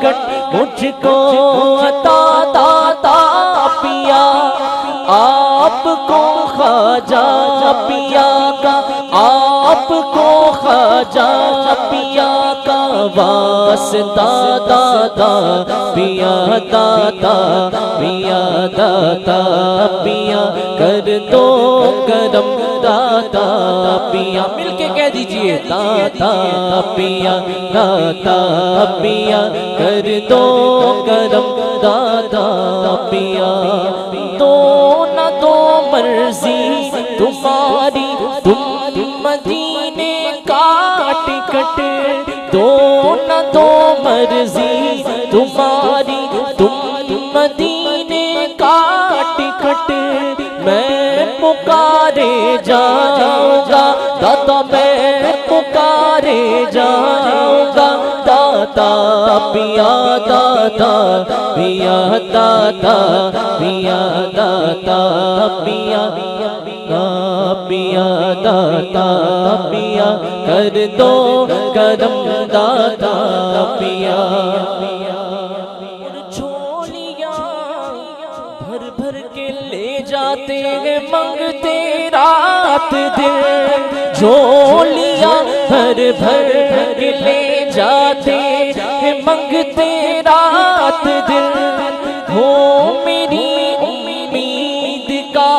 ticket مجھ کو عطا داتا پیا آپ کو خواجہ پیا کا آپ کو خواجہ پیا کا واسطہ دادا پیا دادا پیا دادا پیا کر دو کرم دادا پیا مل کے کہہ دیجئے دادا پیا دادا پیا کر دو کرم دادا پیا دو نہ دو مرضی تمہاری تم مدینے کا ٹکٹ دو نہ دو مرضی تمہاری تم مدینے کا ٹکٹ میں پکارے جاؤں گا دادا میں پکارے جاؤں گا دادا پیا دادا پیا دادا پیا دادا پیا پیا دادا پیا کر دو کرم دادا پیا جھولیاں بھر بھر کے لے جاتے ہیں منگتے رات دن جھولیاں بھر بھر کے لے جاتے ہیں منگتے رات دن ہو میری امید کا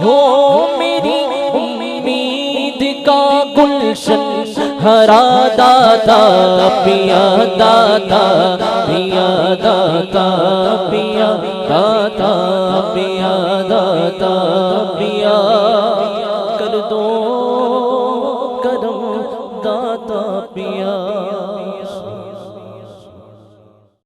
ہو میری امید کا گلشن ہرا دادا پیا دادا پیا دادا پیا دادا پیا دادا پیا کر دو کرم دادا پیا